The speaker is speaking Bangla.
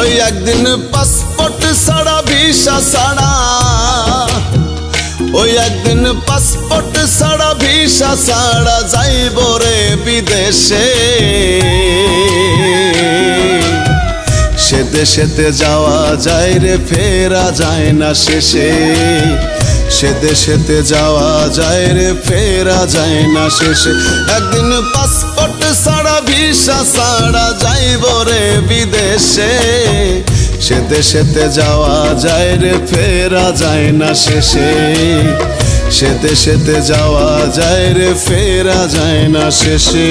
ওই একদিন পাসপোর্ট ছাড়া ভিসা ছাড়া, ওই একদিন পাসপোর্ট ছাড়া ভিসা ছাড়া যাইব রে বিদেশে। সে দেশেতে যাওয়া যায় রে ফেরা যায় না শেষে, সে দেশেতে যাওয়া যায় রে ফেরা যায় না শেষে। একদিন পাসপোর্ট ছাড়া ভিসা ছাড়া যাইব রে বিদেশে, সে দেশেতে যাওয়া যায় রে ফেরা যায় না শেষে, সে দেশেতে যাওয়া যায় রে ফেরা যায় না শেষে।